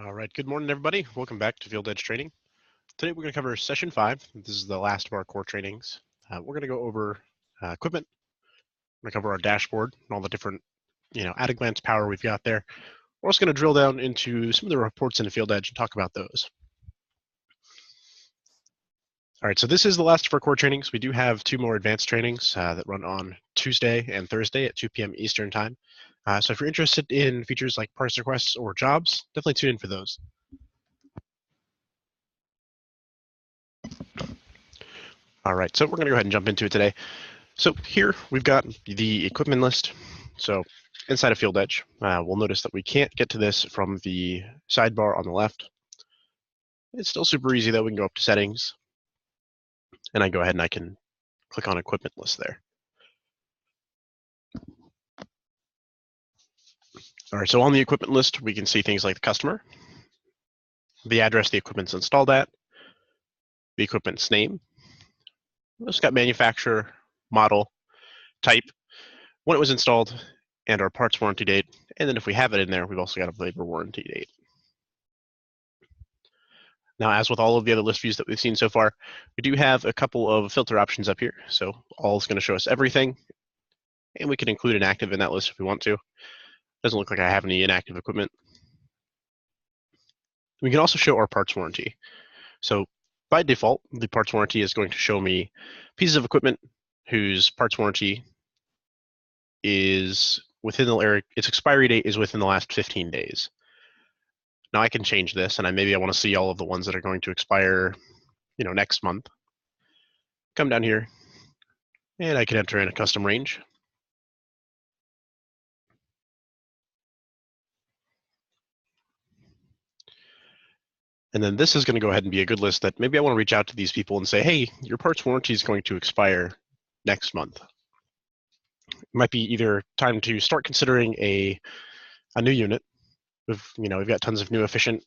All right, good morning, everybody. Welcome back to FieldEdge Training. Today we're going to cover session 5. This is the last of our core trainings. We're going to go over equipment. We're going to cover our dashboard and all the different, at a glance power we've got there. We're also going to drill down into some of the reports in the FieldEdge and talk about those. All right, so this is the last of our core trainings. We do have 2 more advanced trainings that run on Tuesday and Thursday at 2 p.m. Eastern time. So if you're interested in features like parse requests or jobs, definitely tune in for those. All right, so we're going to go ahead and jump into it today. So here we've got the equipment list. So inside of FieldEdge, we'll notice that we can't get to this from the sidebar on the left. It's still super easy though. We can go up to settings and I go ahead and I can click on equipment list there. All right, so on the equipment list, we can see things like the customer, the address the equipment's installed at, the equipment's name. We've also got manufacturer, model, type, when it was installed, and our parts warranty date. And then if we have it in there, we've also got a labor warranty date. Now, as with all of the other list views that we've seen so far, we do have a couple of filter options up here. So all is going to show us everything, and we can include an active in that list if we want to. Doesn't look like I have any inactive equipment. We can also show our parts warranty. So by default, the parts warranty is going to show me pieces of equipment whose parts warranty is within its expiry date is within the last 15 days. Now I can change this, and maybe I want to see all of the ones that are going to expire, next month. Come down here, and I can enter in a custom range. And then this is going to go ahead and be a good list that maybe I want to reach out to these people and say, hey, your parts warranty is going to expire next month. It might be either time to start considering a new unit. We've got tons of new efficient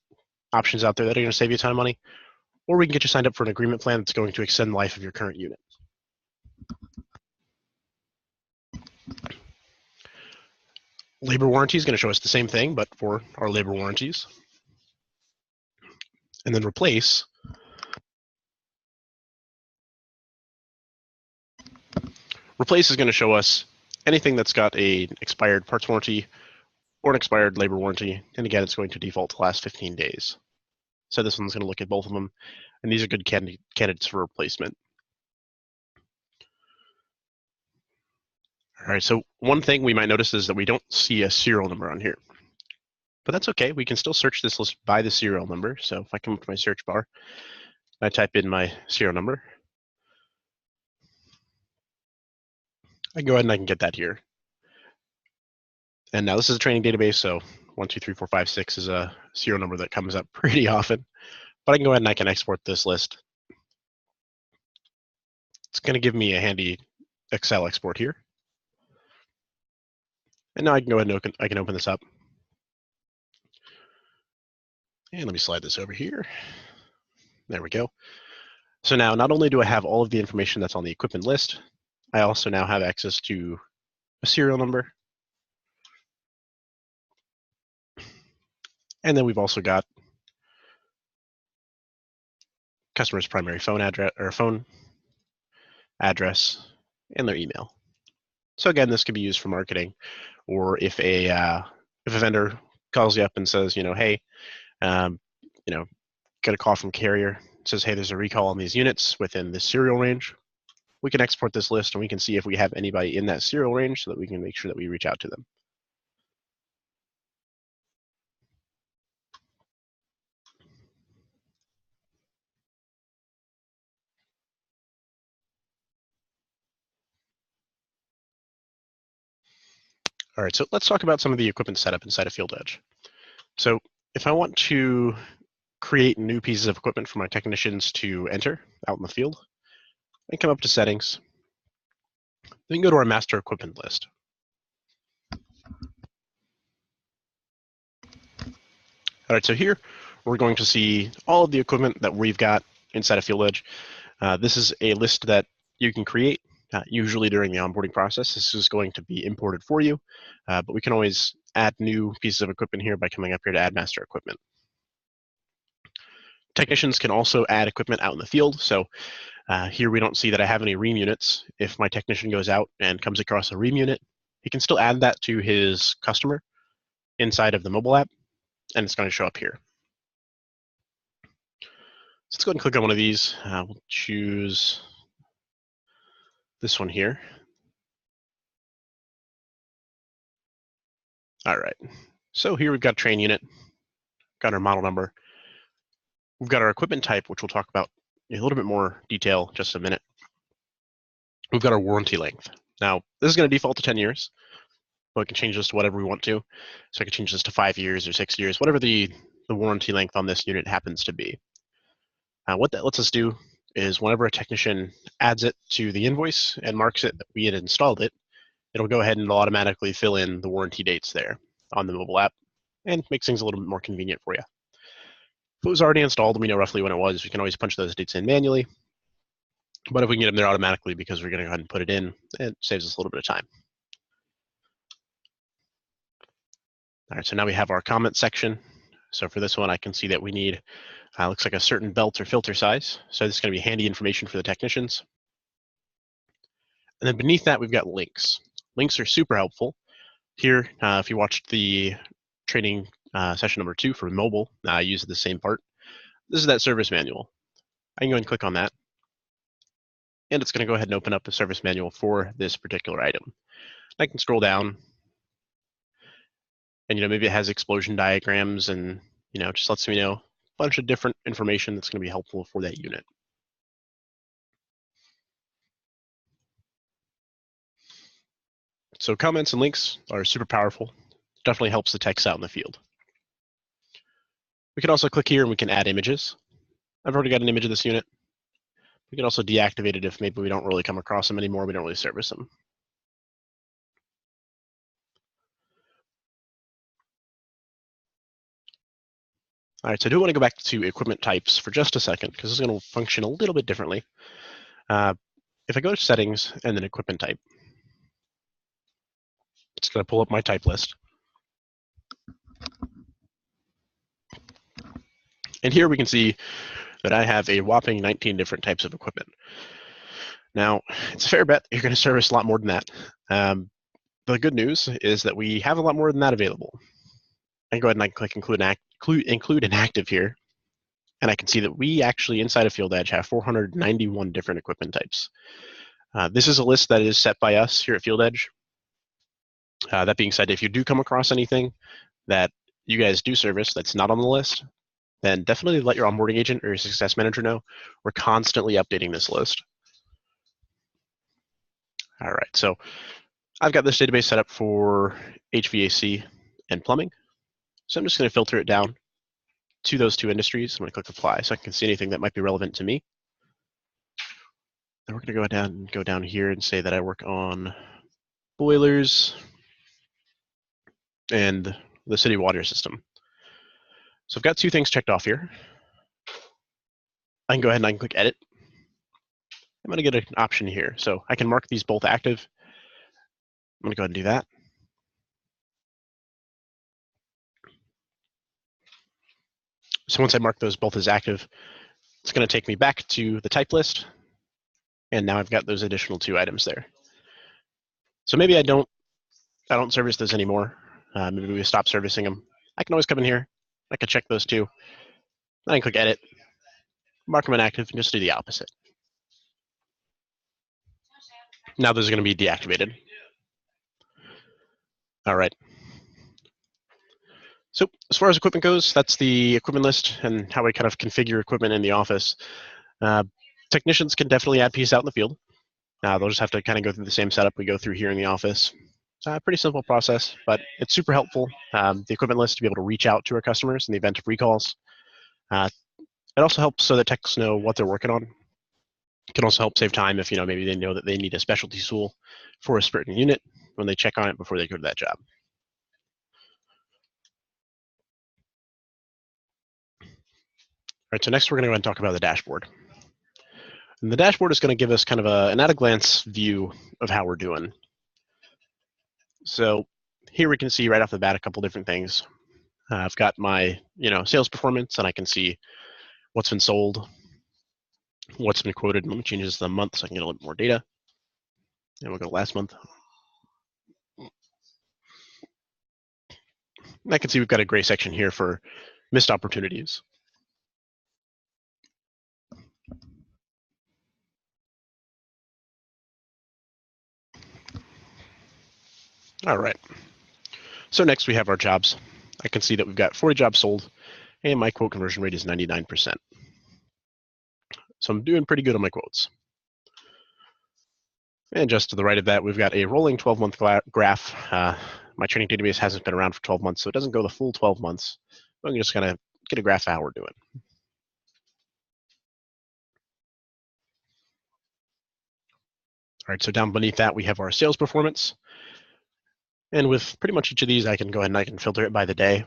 options out there that are going to save you a ton of money, or we can get you signed up for an agreement plan that's going to extend the life of your current unit. Labor warranty is going to show us the same thing, but for our labor warranties. And then replace. Replace is going to show us anything that's got an expired parts warranty or an expired labor warranty. And again, it's going to default to last 15 days. So this one's going to look at both of them. And these are good candidates for replacement. All right, so one thing we might notice is that we don't see a serial number on here. But that's okay. We can still search this list by the serial number. So if I come up to my search bar, I type in my serial number, I can go ahead and I can get that here. And now this is a training database, so 1, 2, 3, 4, 5, 6 is a serial number that comes up pretty often. But I can go ahead and I can export this list. It's going to give me a handy Excel export here. And now I can go ahead and I can open this up. And let me slide this over here. There we go. So now not only do I have all of the information that's on the equipment list, I also now have access to a serial number. And then we've also got customer's primary phone address and their email. So again, this could be used for marketing, or if a vendor calls you up and says, hey, get a call from carrier, says, hey, there's a recall on these units within this serial range. We can export this list and we can see if we have anybody in that serial range so that we can make sure that we reach out to them. All right, so let's talk about some of the equipment setup inside of FieldEdge. So if I want to create new pieces of equipment for my technicians to enter out in the field, I come up to settings. Then go to our master equipment list. All right, so here we're going to see all of the equipment that we've got inside of FieldEdge. This is a list that you can create. Usually during the onboarding process, this is going to be imported for you, but we can always add new pieces of equipment here by coming up here to add master equipment. Technicians can also add equipment out in the field. So here we don't see that I have any ream units. If my technician goes out and comes across a ream unit, he can still add that to his customer inside of the mobile app, and it's going to show up here. So let's go ahead and click on one of these. We'll choose this one here. All right. So here we've got train unit, got our model number. We've got our equipment type, which we'll talk about in a little bit more detail in just a minute. We've got our warranty length. Now, this is going to default to 10 years, but we can change this to whatever we want to. So I can change this to 5 years or 6 years, whatever the warranty length on this unit happens to be. What that lets us do is whenever a technician adds it to the invoice and marks it that we had installed it, it'll go ahead and automatically fill in the warranty dates there on the mobile app and makes things a little bit more convenient for you. If it was already installed and we know roughly when it was, we can always punch those dates in manually. But if we can get them there automatically because we're going to go ahead and put it in, it saves us a little bit of time. All right, so now we have our comment section. So for this one, I can see that we need, looks like a certain belt or filter size. So this is going to be handy information for the technicians. And then beneath that, we've got links. Links are super helpful. Here, if you watched the training session number 2 for mobile, I used the same part. This is that service manual. I can go and click on that. And it's going to go ahead and open up the service manual for this particular item. I can scroll down. And maybe it has explosion diagrams and just lets me know a bunch of different information that's going to be helpful for that unit. So comments and links are super powerful. Definitely helps the techs out in the field. We can also click here and we can add images. I've already got an image of this unit. We can also deactivate it if maybe we don't really come across them anymore. We don't really service them. All right, so I do want to go back to equipment types for just a second because this is going to function a little bit differently. If I go to settings and then equipment type, it's going to pull up my type list. And here we can see that I have a whopping 19 different types of equipment. Now, it's a fair bet you're going to service a lot more than that. The good news is that we have a lot more than that available. I can go ahead and I can click include an active here, and I can see that we actually, inside of FieldEdge, have 491 different equipment types. This is a list that is set by us here at FieldEdge. That being said, if you do come across anything that you guys do service that's not on the list, then definitely let your onboarding agent or your success manager know. We're constantly updating this list. All right, so I've got this database set up for HVAC and plumbing. So I'm just going to filter it down to those 2 industries. I'm going to click apply so I can see anything that might be relevant to me. Then we're going to go down here and say that I work on boilers and the city water system. So I've got 2 things checked off here. I can go ahead and I can click edit. I'm going to get an option here. So I can mark these both active. I'm going to go ahead and do that. So once I mark those both as active, it's going to take me back to the type list. And now I've got those additional 2 items there. So maybe I don't service those anymore. Maybe we stop servicing them. I can always come in here. I can check those 2. Then I can click edit, mark them inactive, and just do the opposite. Now those are going to be deactivated. All right. So as far as equipment goes, that's the equipment list and how we kind of configure equipment in the office. Technicians can definitely add pieces out in the field. They'll just have to kind of go through the same setup we go through here in the office. Pretty simple process, but it's super helpful. The equipment list to be able to reach out to our customers in the event of recalls. It also helps so that techs know what they're working on. It can also help save time if maybe they know that they need a specialty tool for a certain unit when they check on it before they go to that job. All right, so next we're going to go ahead and talk about the dashboard. And the dashboard is going to give us kind of an at-a-glance view of how we're doing. So here we can see right off the bat a couple different things. I've got my sales performance, and I can see what's been sold, what's been quoted. Let me change this to the month so I can get a little bit more data. And we'll go last month. And I can see we've got a gray section here for missed opportunities. All right. So next we have our jobs. I can see that we've got 40 jobs sold, and my quote conversion rate is 99%. So I'm doing pretty good on my quotes. And just to the right of that, we've got a rolling 12-month graph. My training database hasn't been around for 12 months, so it doesn't go the full 12 months. I'm just going to get a graph of how we're doing. All right, so down beneath that, we have our sales performance. And with pretty much each of these, I can go ahead and I can filter it by the day,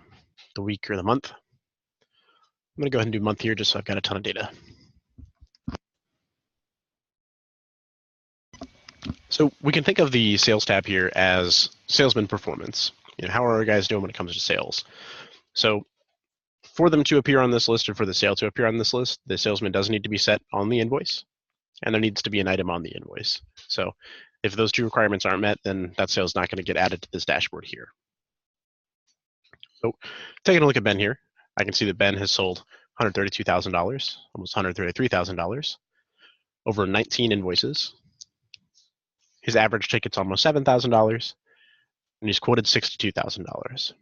the week, or the month. I'm going to go ahead and do month here just so I've got a ton of data. So we can think of the sales tab here as salesman performance. How are our guys doing when it comes to sales? So for them to appear on this list, or for the sale to appear on this list, the salesman does need to be set on the invoice, and there needs to be an item on the invoice. So if those two requirements aren't met, then that sale is not going to get added to this dashboard here. So taking a look at Ben here, I can see that Ben has sold $132,000, almost $133,000, over 19 invoices. His average ticket's almost $7,000, and he's quoted $62,000.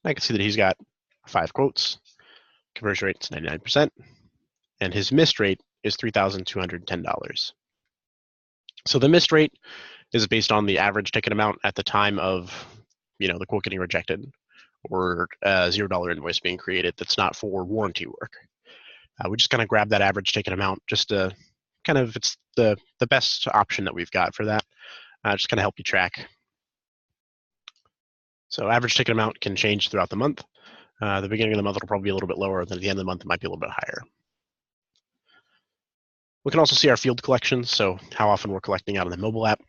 I can see that he's got 5 quotes, conversion rate is 99%, and his missed rate is $3,210. So the missed rate is based on the average ticket amount at the time of the quote getting rejected, or a $0 invoice being created that's not for warranty work. We just kind of grab that average ticket amount just to it's the best option that we've got for that. Just kind of help you track. So average ticket amount can change throughout the month. The beginning of the month it'll probably be a little bit lower, than at the end of the month it might be a little bit higher. We can also see our field collections, so how often we're collecting out of the mobile app.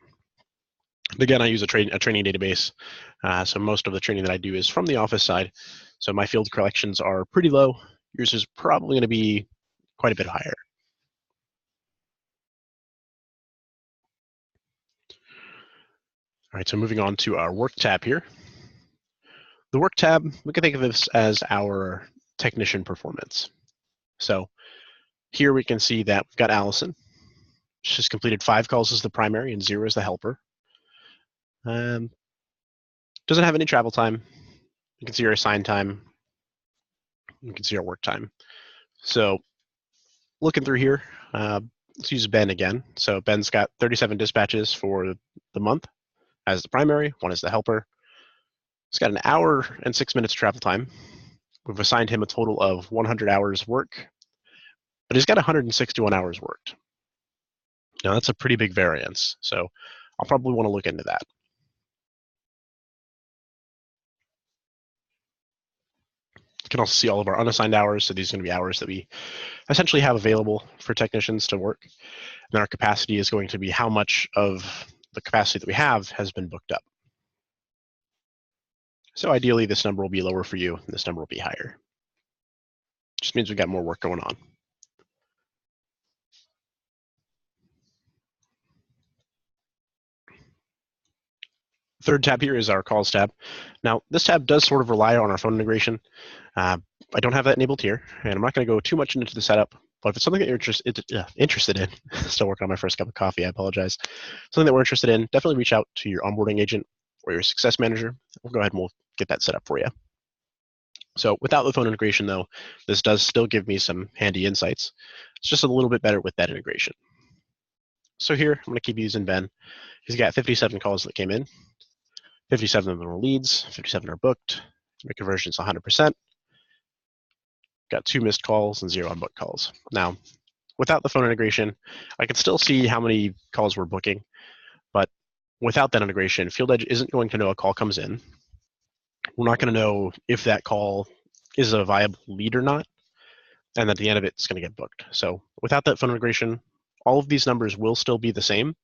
Again, I use a training database, so most of the training that I do is from the office side. So my field collections are pretty low. Yours is probably going to be quite a bit higher. All right, so moving on to our work tab here. The work tab, we can think of this as our technician performance. So here we can see that we've got Allison. She's completed 5 calls as the primary and 0 as the helper. Doesn't have any travel time. You can see her assigned time. You can see our work time. So looking through here, let's use Ben again. So Ben's got 37 dispatches for the month as the primary, 1 as the helper. He's got an hour and 6 minutes travel time. We've assigned him a total of 100 hours work, but he's got 161 hours worked. Now that's a pretty big variance, so I'll probably want to look into that. You can also see all of our unassigned hours, so these are going to be hours that we essentially have available for technicians to work. And then our capacity is going to be how much of the capacity that we have has been booked up. So ideally, this number will be lower for you, and this number will be higher. Just means we've got more work going on. Third tab here is our calls tab. Now, this tab does sort of rely on our phone integration. I don't have that enabled here, and I'm not going to go too much into the setup, but if it's something that you're interested in, still working on my first cup of coffee, I apologize. Something that we're interested in, definitely reach out to your onboarding agent or your success manager. We'll go ahead and we'll get that set up for you. So without the phone integration, though, this does still give me some handy insights. It's just a little bit better with that integration. So here, I'm going to keep using Ben. He's got 57 calls that came in. 57 of them are leads, 57 are booked. My conversion is 100%. Got 2 missed calls and 0 unbooked calls. Now, without the phone integration, I can still see how many calls we're booking, but without that integration, FieldEdge isn't going to know a call comes in. We're not going to know if that call is a viable lead or not, and at the end of it, it's going to get booked. So without that phone integration, all of these numbers will still be the same,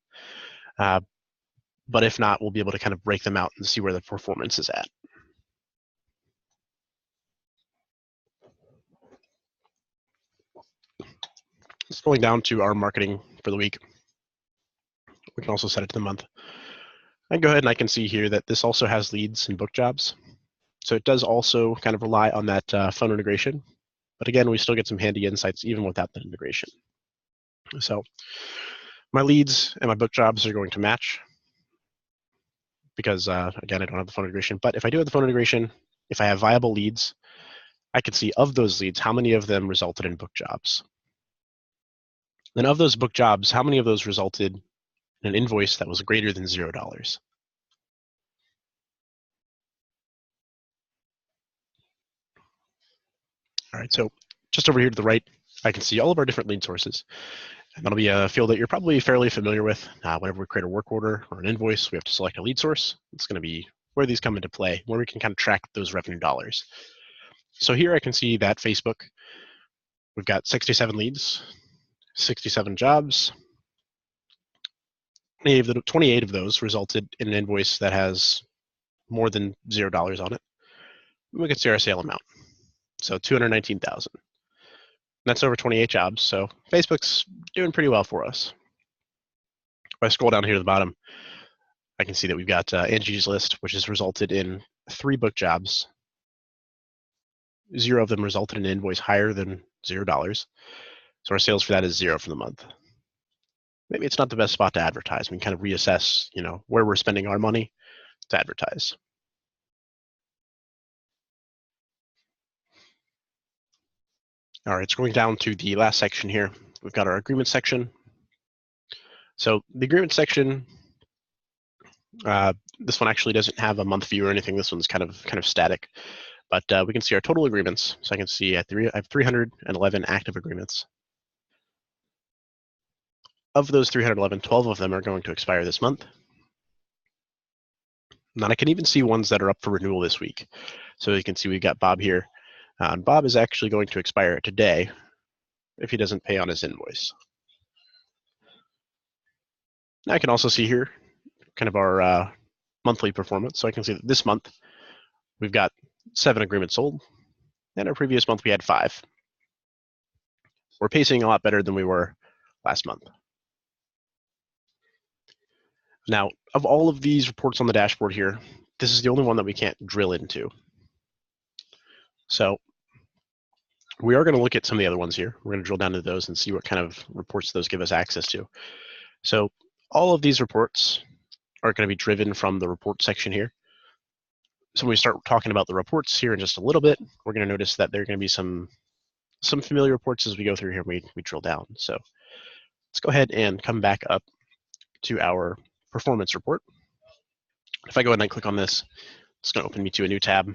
but if not, we'll be able to kind of break them out and see where the performance is at. Scrolling down to our marketing for the week, we can also set it to the month. I can go ahead and I can see here that this also has leads and book jobs. So it does also kind of rely on that phone integration. But again, we still get some handy insights even without that integration. So my leads and my book jobs are going to match because, again, I don't have the phone integration. But if I do have the phone integration, if I have viable leads, I can see of those leads, how many of them resulted in book jobs. Then of those book jobs, how many of those resulted in an invoice that was greater than $0? All right, so just over here to the right, I can see all of our different lead sources. And that'll be a field that you're probably fairly familiar with. Whenever we create a work order or an invoice, we have to select a lead source. It's going to be where these come into play, where we can kind of track those revenue dollars. So here I can see that Facebook, we've got 67 leads, 67 jobs. 28 of those resulted in an invoice that has more than $0 on it. We can see our sale amount. So 219,000. That's over 28 jobs. So Facebook's doing pretty well for us. If I scroll down here to the bottom, I can see that we've got Angie's List, which has resulted in 3 book jobs. 0 of them resulted in an invoice higher than $0. So our sales for that is 0 for the month. Maybe it's not the best spot to advertise. We can kind of reassess, where we're spending our money to advertise. All right, scrolling down to the last section here, we've got our agreement section. So the agreement section, this one actually doesn't have a month view or anything. This one's kind of static, but we can see our total agreements. So I can see I have 311 active agreements. Of those 311, 12 of them are going to expire this month. And then I can even see ones that are up for renewal this week. So you can see we've got Bob here. And Bob is actually going to expire today if he doesn't pay on his invoice. Now I can also see here kind of our monthly performance. So I can see that this month we've got 7 agreements sold, and our previous month we had 5. We're pacing a lot better than we were last month. Now, of all of these reports on the dashboard here, this is the only one that we can't drill into. So we are going to look at some of the other ones here. We're going to drill down to those and see what kind of reports those give us access to. So all of these reports are going to be driven from the report section here. So when we start talking about the reports here in just a little bit, we're going to notice that there are going to be some familiar reports as we go through here and we drill down. So let's go ahead and come back up to our performance report. If I go ahead and I click on this, it's going to open me to a new tab.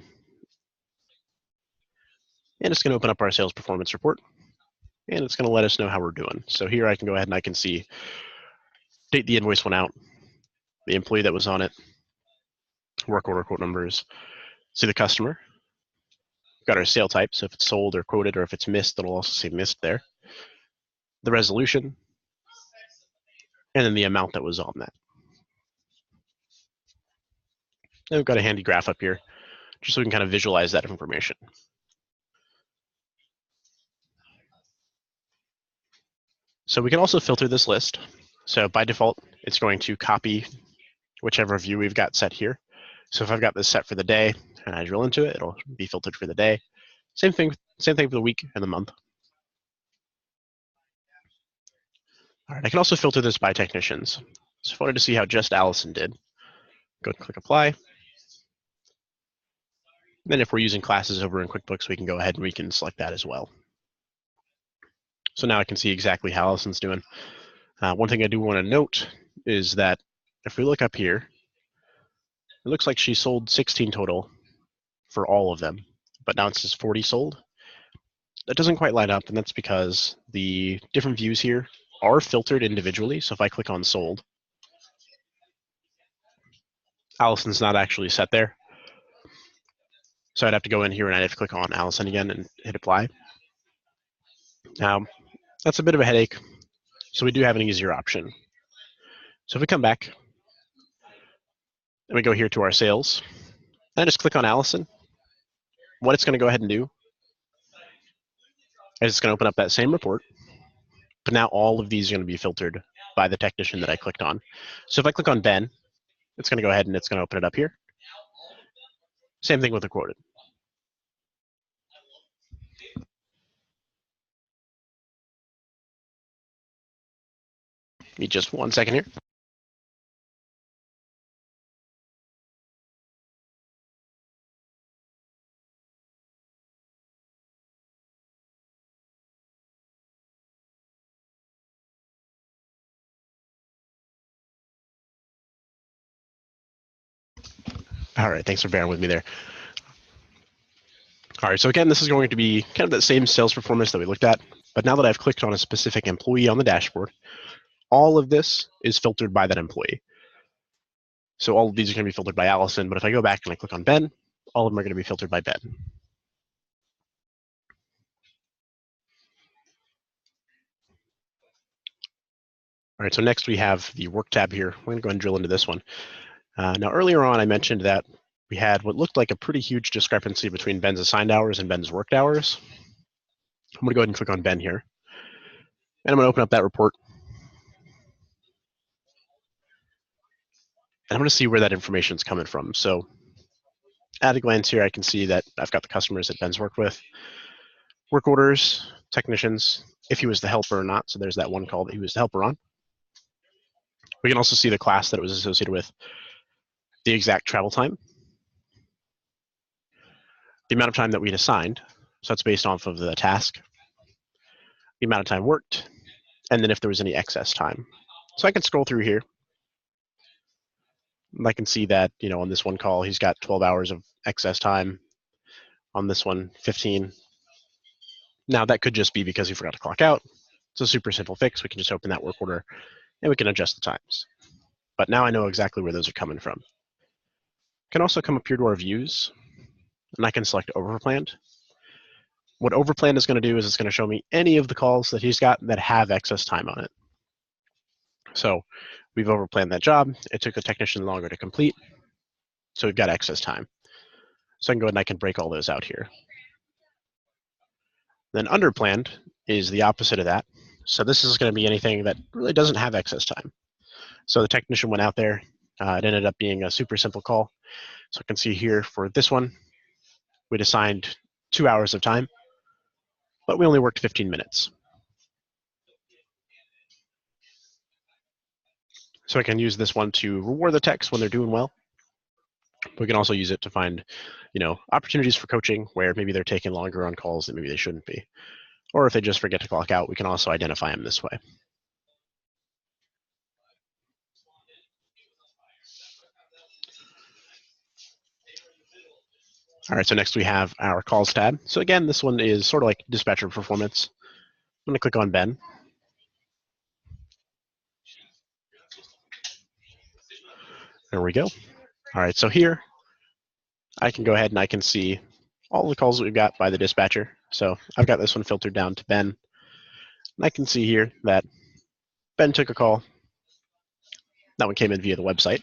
And it's going to open up our sales performance report. And it's going to let us know how we're doing. So here I can go ahead and I can see date the invoice went out, the employee that was on it, work order quote numbers, see the customer. We've got our sale type, so if it's sold or quoted or if it's missed, it'll also say missed there. The resolution, and then the amount that was on that. And we've got a handy graph up here, just so we can kind of visualize that information. So we can also filter this list. So by default, it's going to copy whichever view we've got set here. So if I've got this set for the day and I drill into it, it'll be filtered for the day. Same thing for the week and the month. All right, I can also filter this by technicians. So if I wanted to see how just Allison did, go and click apply. Then if we're using classes over in QuickBooks, we can go ahead and we can select that as well. So now I can see exactly how Allison's doing. One thing I do want to note is that if we look up here, it looks like she sold 16 total for all of them, but now it says 40 sold. That doesn't quite line up, and that's because the different views here are filtered individually. So if I click on sold, Allison's not actually set there. So I'd have to go in here and I'd have to click on Allison again and hit apply. Now, that's a bit of a headache. So we do have an easier option. So if we come back and we go here to our sales, and I just click on Allison, what it's going to go ahead and do is it's going to open up that same report. But now all of these are going to be filtered by the technician that I clicked on. So if I click on Ben, it's going to go ahead and it's going to open it up here. Same thing with the quoted. Give me just 1 second here. All right, thanks for bearing with me there. All right, so again, this is going to be kind of that same sales performance that we looked at, but now that I've clicked on a specific employee on the dashboard, all of this is filtered by that employee. So all of these are going to be filtered by Allison, but if I go back and I click on Ben, all of them are going to be filtered by Ben. All right, so next we have the work tab here. We're going to go ahead and drill into this one. Now, earlier on, I mentioned that we had what looked like a pretty huge discrepancy between Ben's assigned hours and Ben's worked hours. I'm going to go ahead and click on Ben here. And I'm going to open up that report. And I'm going to see where that information is coming from. So at a glance here, I can see that I've got the customers that Ben's worked with, work orders, technicians, if he was the helper or not. So there's that one call that he was the helper on. We can also see the class that it was associated with, the exact travel time, the amount of time that we'd assigned. So that's based off of the task, the amount of time worked, and then if there was any excess time. So I can scroll through here. And I can see that, on this one call, he's got 12 hours of excess time. On this one, 15. Now that could just be because he forgot to clock out. It's a super simple fix. We can just open that work order and we can adjust the times. But now I know exactly where those are coming from. I can also come up here to our views and I can select overplanned. What overplanned is going to do is it's going to show me any of the calls that he's got that have excess time on it. So we've overplanned that job. It took the technician longer to complete. So we've got excess time. So I can go ahead and I can break all those out here. Then underplanned is the opposite of that. So this is going to be anything that really doesn't have excess time. So the technician went out there. It ended up being a super simple call. So I can see here for this one, we'd assigned 2 hours of time, but we only worked 15 minutes. So I can use this one to reward the techs when they're doing well. We can also use it to find, opportunities for coaching where maybe they're taking longer on calls that maybe they shouldn't be. Or if they just forget to clock out, we can also identify them this way. All right, so next we have our calls tab. So again, this one is sort of like dispatcher performance. I'm going to click on Ben. There we go. All right, so here I can go ahead and I can see all the calls that we've got by the dispatcher. So I've got this one filtered down to Ben. And I can see here that Ben took a call. That one came in via the website.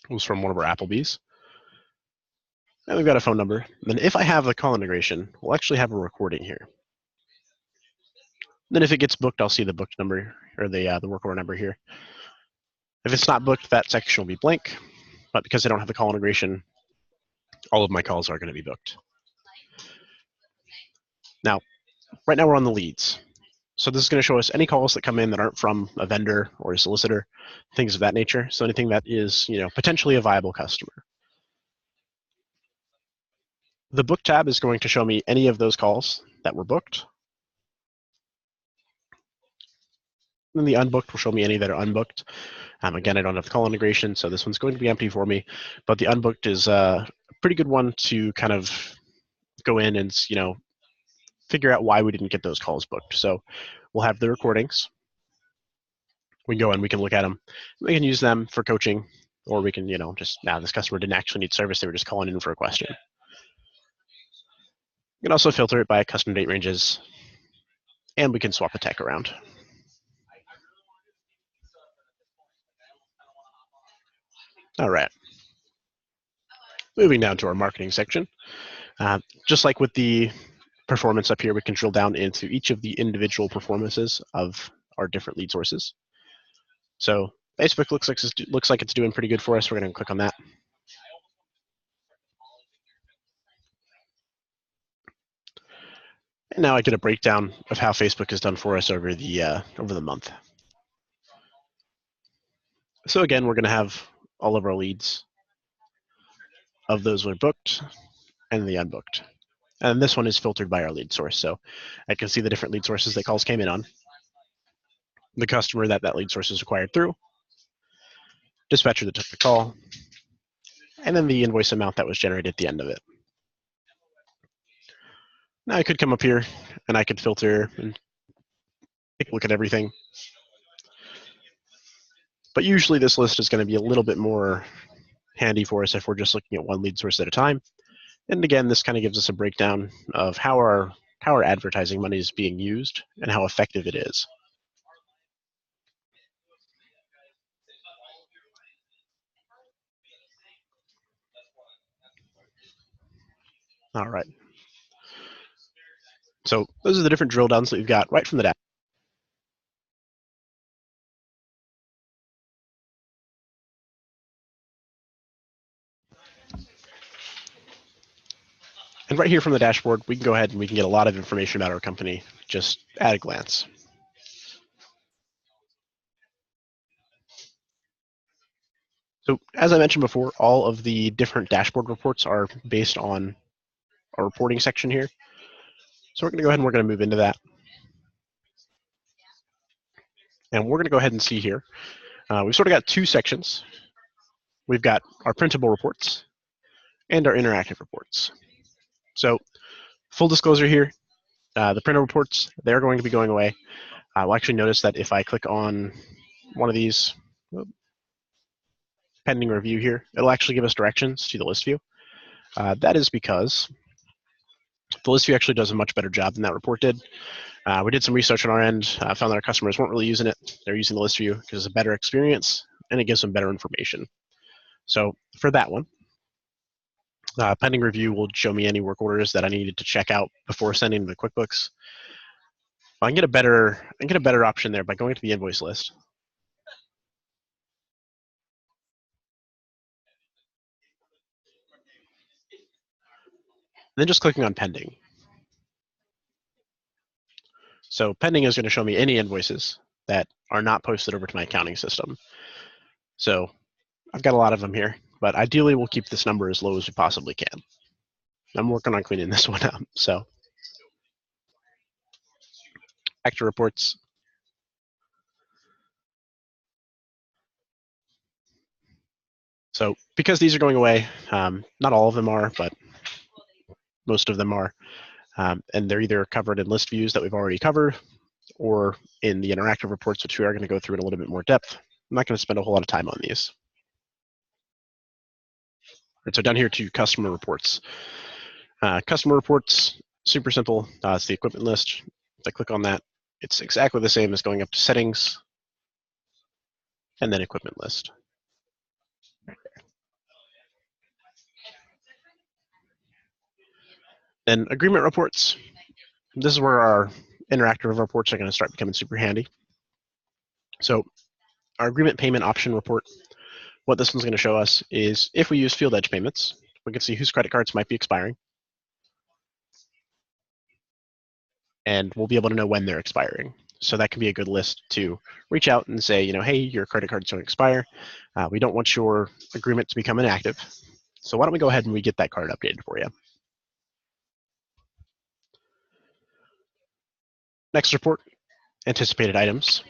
It was from one of our Applebee's. And we've got a phone number. Then if I have the call integration, we'll actually have a recording here. Then if it gets booked, I'll see the booked number or the work order number here. If it's not booked, that section will be blank. But because I don't have the call integration, all of my calls are going to be booked. Now, right now we're on the leads. So this is going to show us any calls that come in that aren't from a vendor or a solicitor, things of that nature. So anything that is, potentially a viable customer. The book tab is going to show me any of those calls that were booked. And the unbooked will show me any that are unbooked. Again, I don't have the call integration, so this one's going to be empty for me. But the unbooked is a pretty good one to kind of go in and, figure out why we didn't get those calls booked. So we'll have the recordings. We can go and we can look at them. We can use them for coaching, or we can, just, this customer didn't actually need service. They were just calling in for a question. We can also filter it by custom date ranges, and we can swap the tech around. All right. Moving down to our marketing section. Just like with the performance up here, we can drill down into each of the individual performances of our different lead sources. So Facebook looks like it's doing pretty good for us. We're going to click on that. And now I get a breakdown of how Facebook has done for us over the month. So again, we're going to have all of our leads. Of those were booked and the unbooked. And this one is filtered by our lead source. So I can see the different lead sources that calls came in on, the customer that lead source is acquired through, dispatcher that took the call, and then the invoice amount that was generated at the end of it. Now I could come up here and I could filter and take a look at everything. But usually this list is going to be a little bit more handy for us if we're just looking at one lead source at a time. And again, this kind of gives us a breakdown of how our advertising money is being used and how effective it is. All right. So those are the different drill downs that we've got right from the dashboard. And right here from the dashboard, we can go ahead and we can get a lot of information about our company just at a glance. So as I mentioned before, all of the different dashboard reports are based on our reporting section here. So we're going to go ahead and we're going to move into that. And we're going to go ahead and see here. We've sort of got two sections. We've got our printable reports and our interactive reports. So full disclosure here, the printer reports, they're going to be going away. We'll actually notice that if I click on one of these, pending review here, it'll actually give us directions to the list view. That is because the list view actually does a much better job than that report did. We did some research on our end, found that our customers weren't really using it. They're using the list view because it's a better experience and it gives them better information. So for that one, pending review will show me any work orders that I needed to check out before sending to the QuickBooks. I can get a better option there by going to the invoice list. Then just clicking on pending. So pending is going to show me any invoices that are not posted over to my accounting system. So I've got a lot of them here, but ideally we'll keep this number as low as we possibly can. I'm working on cleaning this one up. So back to reports. So because these are going away, not all of them are, but most of them are. And they're either covered in list views that we've already covered or in the interactive reports, which we are going to go through in a little bit more depth. I'm not going to spend a whole lot of time on these. Right, so down here to customer reports. Customer reports, super simple. It's the equipment list. If I click on that, it's exactly the same as going up to settings and then equipment list. Then agreement reports. This is where our interactive reports are going to start becoming super handy. So our agreement payment option report, what this one's going to show us is if we use FieldEdge payments, we can see whose credit cards might be expiring. And we'll be able to know when they're expiring. So that can be a good list to reach out and say, hey, your credit card's going to expire. We don't want your agreement to become inactive. So why don't we go ahead and we get that card updated for you. Next report, anticipated items.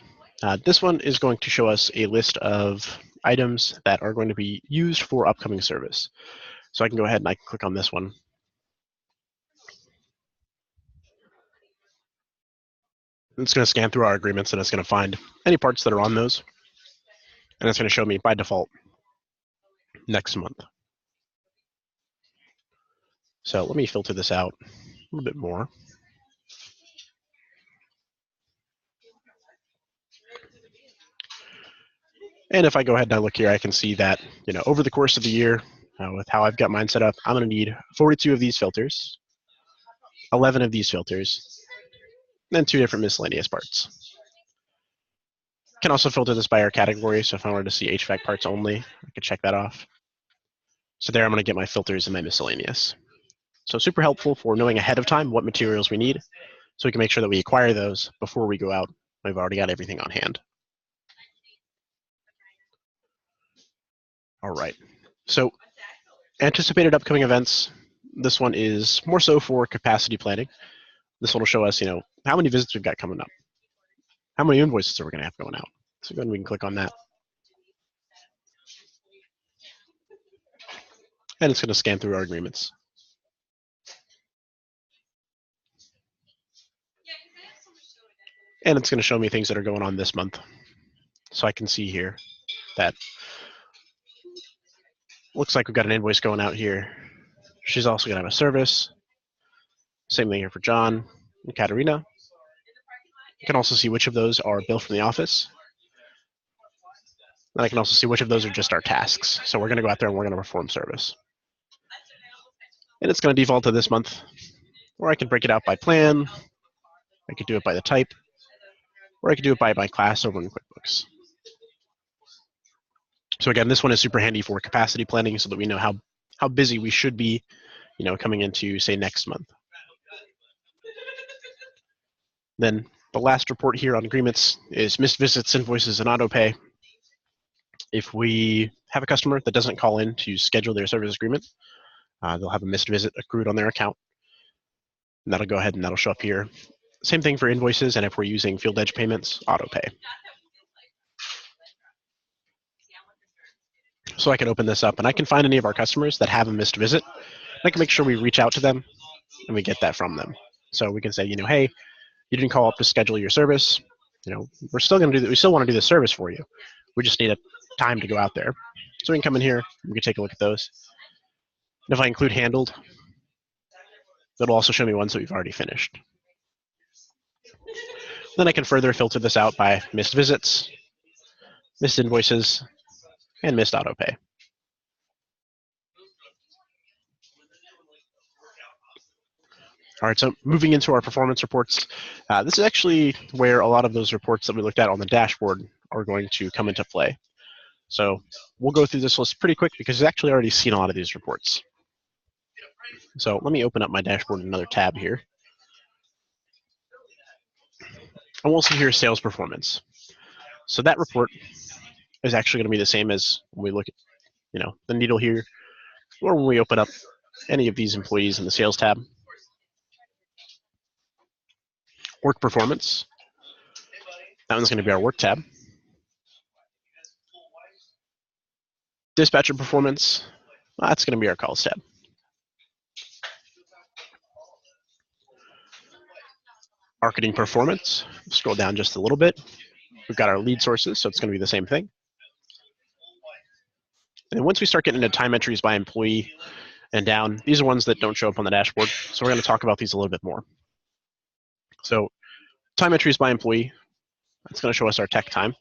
This one is going to show us a list of items that are going to be used for upcoming service. So I can go ahead and I can click on this one. It's going to scan through our agreements and it's going to find any parts that are on those. And it's going to show me by default next month. So let me filter this out a little bit more. And if I go ahead and I look here, I can see that, over the course of the year, with how I've got mine set up, I'm going to need 42 of these filters. 11 of these filters, and then 2 different miscellaneous parts. Can also filter this by our category, so if I wanted to see HVAC parts only, I could check that off. So there I'm going to get my filters and my miscellaneous. So super helpful for knowing ahead of time what materials we need, so we can make sure that we acquire those before we go out. We've already got everything on hand. All right. So anticipated upcoming events. This one is more so for capacity planning. This one will show us, how many visits we've got coming up, how many invoices are we going to have going out. So go ahead and we can click on that. And it's going to scan through our agreements. And it's going to show me things that are going on this month. So I can see here that looks like we've got an invoice going out here. She's also going to have a service. Same thing here for John and Katerina. You can also see which of those are billed from the office. And I can also see which of those are just our tasks. So we're going to go out there and we're going to perform service. And it's going to default to this month, or I can break it out by plan. I could do it by the type, or I could do it by my class over in QuickBooks. So again, this one is super handy for capacity planning so that we know how busy we should be, coming into, say, next month. Then the last report here on agreements is missed visits, invoices, and auto pay. If we have a customer that doesn't call in to schedule their service agreement, they'll have a missed visit accrued on their account. And that'll go ahead and that'll show up here. Same thing for invoices, and if we're using FieldEdge payments, auto pay. So I can open this up and I can find any of our customers that have a missed visit. I can make sure we reach out to them and we get that from them. So we can say, hey, you didn't call up to schedule your service. We're still going to do that. We still want to do the service for you. We just need a time to go out there. So we can come in here. We can take a look at those. And if I include handled, it'll also show me ones that we've already finished. Then I can further filter this out by missed visits, missed invoices, and missed auto pay. All right, so moving into our performance reports, this is actually where a lot of those reports that we looked at on the dashboard are going to come into play. So we'll go through this list pretty quick because we've actually already seen a lot of these reports. So let me open up my dashboard in another tab here. And we'll see here sales performance. So that report is actually going to be the same as when we look at the needle here, or when we open up any of these employees in the sales tab. Work performance. That one's going to be our work tab. Dispatcher performance. That's going to be our calls tab. Marketing performance. Scroll down just a little bit. We've got our lead sources, so it's going to be the same thing. And once we start getting into time entries by employee and down, these are ones that don't show up on the dashboard. So we're going to talk about these a little bit more. So time entries by employee, it's going to show us our tech time.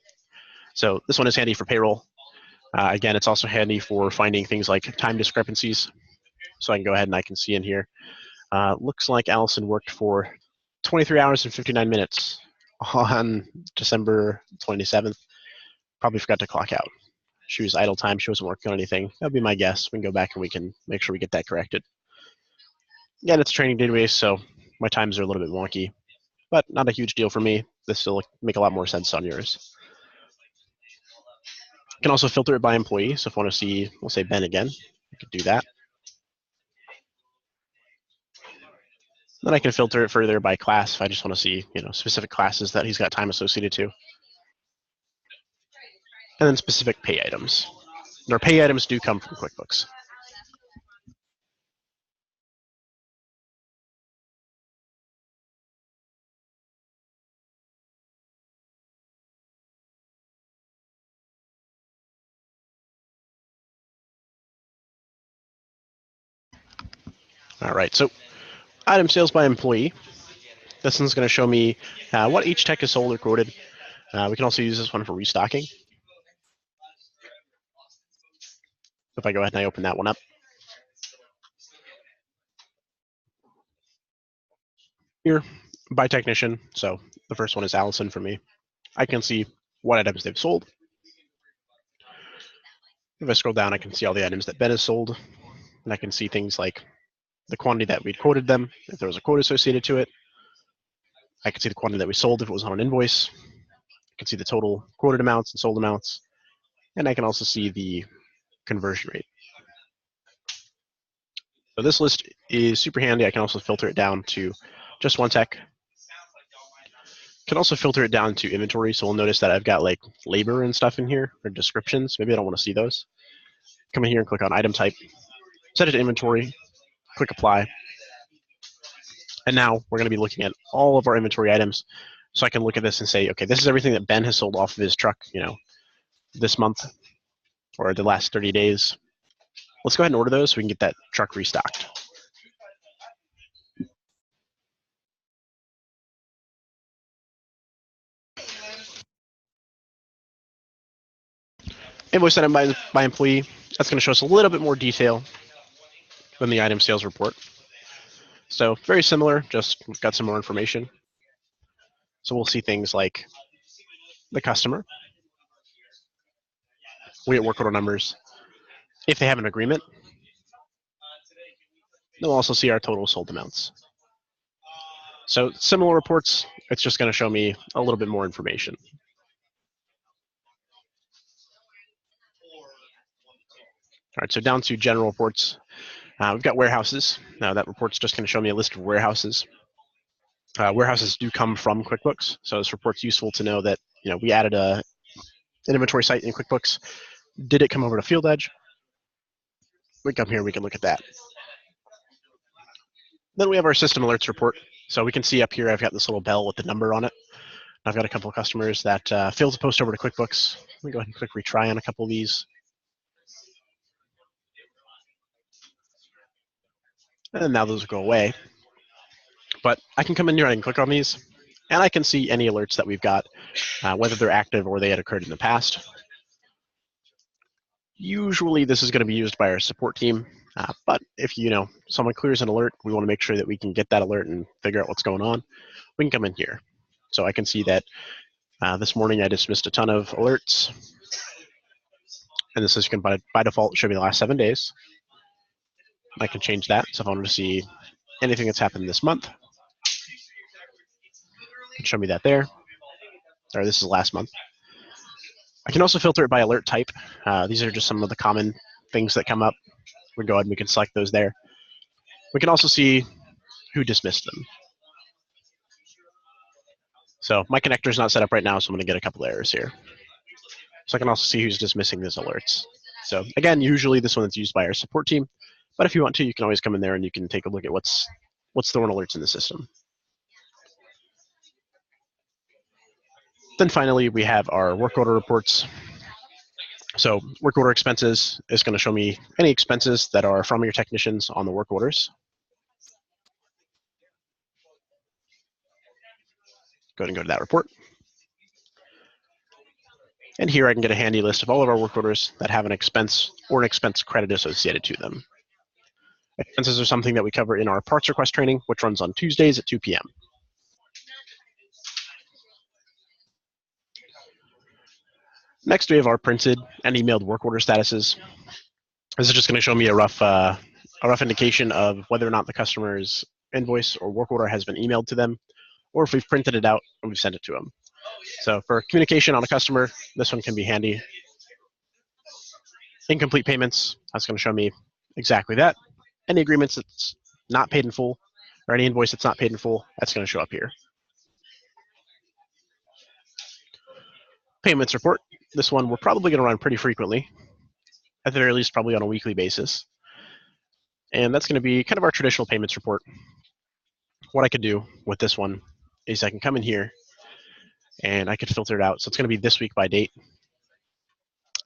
So this one is handy for payroll. Again, it's also handy for finding things like time discrepancies. So I can go ahead and I can see in here. Looks like Allison worked for 23 hours and 59 minutes on December 27th. Probably forgot to clock out. She was idle time. She wasn't working on anything. That would be my guess. We can go back and we can make sure we get that corrected. Again, it's a training database, so my times are a little bit wonky, but not a huge deal for me. This will make a lot more sense on yours. You can also filter it by employee. So if I want to see, we'll say Ben again, I could do that. Then I can filter it further by class if I just want to see, specific classes that he's got time associated to. And then specific pay items. And our pay items do come from QuickBooks. All right, so item sales by employee. This one's going to show me what each tech is sold or quoted. We can also use this one for restocking. If I go ahead and I open that one up. Here, by technician, so the first one is Allison for me. I can see what items they've sold. If I scroll down, I can see all the items that Ben has sold, and I can see things like the quantity that we'd quoted them, if there was a quote associated to it. I can see the quantity that we sold if it was on an invoice. I can see the total quoted amounts and sold amounts, and I can also see the conversion rate. So this list is super handy. I can also filter it down to just one tech. Can also filter it down to inventory. So we'll notice that I've got like labor and stuff in here, or descriptions. Maybe I don't want to see those. Come in here and click on item type, set it to inventory, click apply. And now we're going to be looking at all of our inventory items. So I can look at this and say, okay, this is everything that Ben has sold off of his truck, this month or the last 30 days. Let's go ahead and order those so we can get that truck restocked. Invoice sent by employee. That's going to show us a little bit more detail than the item sales report. So very similar, just got some more information. So we'll see things like the customer. We get work order numbers. If they have an agreement, then we'll also see our total sold amounts. So similar reports, it's just going to show me a little bit more information. All right, so down to general reports. We've got warehouses. Now that report's just going to show me a list of warehouses. Warehouses do come from QuickBooks, so this report's useful to know that we added an inventory site in QuickBooks. Did it come over to FieldEdge? We come here, we can look at that. Then we have our system alerts report. So we can see up here, I've got this little bell with the number on it. I've got a couple of customers that failed to post over to QuickBooks. Let me go ahead and click retry on a couple of these. And now those will go away. But I can come in here, I can click on these, and I can see any alerts that we've got, whether they're active or they had occurred in the past. Usually this is going to be used by our support team, but if someone clears an alert, we want to make sure that we can get that alert and figure out what's going on. We can come in here. So I can see that this morning I dismissed a ton of alerts, and this is going to by default show me the last 7 days. I can change that, so if I want to see anything that's happened this month, show me that there. Or this is last month. I can also filter it by alert type. These are just some of the common things that come up. We go ahead and we can select those there. We can also see who dismissed them. So my connector is not set up right now, so I'm going to get a couple errors here. So I can also see who's dismissing those alerts. So again, usually this one is used by our support team, but if you want to, you can always come in there and you can take a look at what's throwing alerts in the system. Then finally, we have our work order reports. So work order expenses is going to show me any expenses that are from your technicians on the work orders. Go ahead and go to that report. And here I can get a handy list of all of our work orders that have an expense or an expense credit associated to them. Expenses are something that we cover in our parts request training, which runs on Tuesdays at 2 p.m. Next, we have our printed and emailed work order statuses. This is just going to show me a rough indication of whether or not the customer's invoice or work order has been emailed to them, or if we've printed it out and we've sent it to them. So for communication on a customer, this one can be handy. Incomplete payments, that's going to show me exactly that. Any agreements that's not paid in full, or any invoice that's not paid in full, that's going to show up here. Payments report, this one we're probably going to run pretty frequently, at the very least probably on a weekly basis. And that's going to be kind of our traditional payments report. What I could do with this one is I can come in here and I could filter it out. So it's going to be this week by date.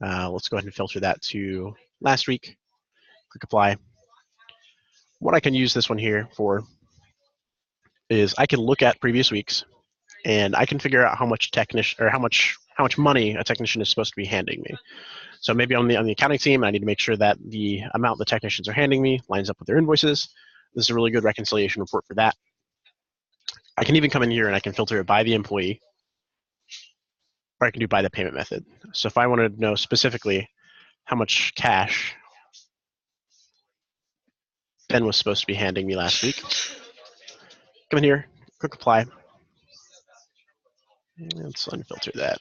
Let's go ahead and filter that to last week. Click apply. What I can use this one here for is I can look at previous weeks and I can figure out how much how much money a technician is supposed to be handing me. So maybe on the accounting team, I need to make sure that the amount the technicians are handing me lines up with their invoices. This is a really good reconciliation report for that. I can even come in here and I can filter it by the employee, or I can do by the payment method. So if I want to know specifically how much cash Ben was supposed to be handing me last week, come in here, click apply. Let's unfilter that.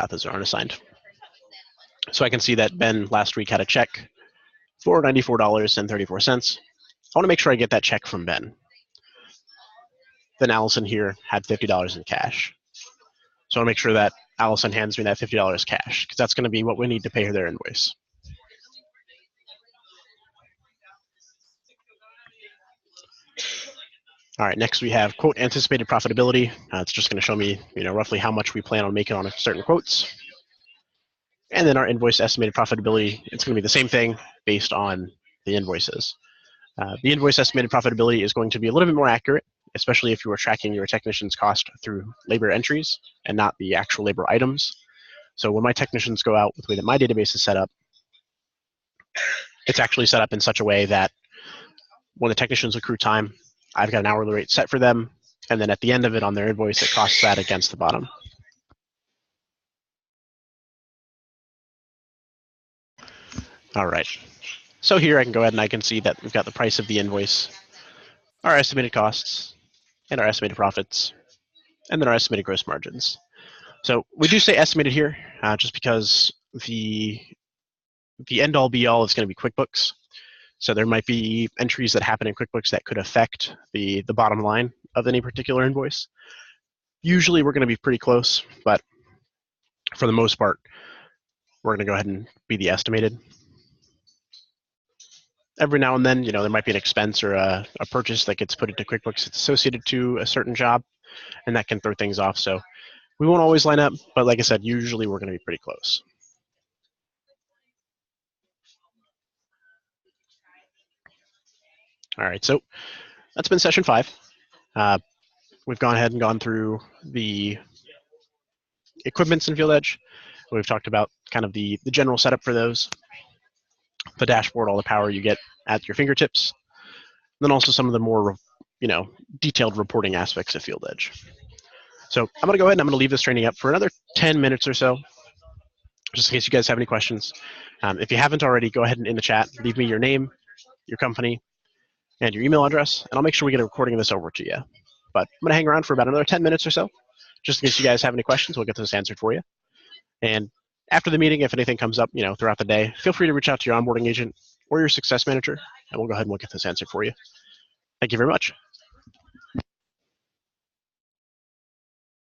Those are unassigned. So I can see that Ben last week had a check for $94.34. I want to make sure I get that check from Ben. Then Allison here had $50 in cash. So I want to make sure that Allison hands me that $50 cash, because that's going to be what we need to pay her their invoice. All right, next we have quote anticipated profitability. It's just going to show me, roughly how much we plan on making on certain quotes. And then our invoice estimated profitability, it's going to be the same thing based on the invoices. The invoice estimated profitability is going to be a little bit more accurate, especially if you are tracking your technician's cost through labor entries and not the actual labor items. So when my technicians go out with the way that my database is set up, it's actually set up in such a way that when the technicians accrue time, I've got an hourly rate set for them, and then at the end of it on their invoice, it costs that against the bottom. All right. So here I can go ahead and I can see that we've got the price of the invoice, our estimated costs, and our estimated profits, and then our estimated gross margins. So we do say estimated here, just because the end-all be-all is going to be QuickBooks. So there might be entries that happen in QuickBooks that could affect the bottom line of any particular invoice. Usually we're going to be pretty close, but for the most part, we're going to go ahead and be the estimated. Every now and then, there might be an expense or a purchase that gets put into QuickBooks that's associated to a certain job, and that can throw things off. So we won't always line up, but like I said, usually we're going to be pretty close. All right, so that's been session 5. We've gone ahead and gone through the equipments in FieldEdge. We've talked about kind of the general setup for those, the dashboard, all the power you get at your fingertips, then also some of the more, detailed reporting aspects of FieldEdge. So I'm going to go ahead and I'm going to leave this training up for another 10 minutes or so, just in case you guys have any questions. If you haven't already, go ahead and in the chat, leave me your name, your company, and your email address, and I'll make sure we get a recording of this over to you. But I'm going to hang around for about another 10 minutes or so, just in case you guys have any questions. We'll get those answered for you. And after the meeting, if anything comes up, throughout the day, feel free to reach out to your onboarding agent or your success manager, and we'll go ahead and we'll get this answered for you. Thank you very much.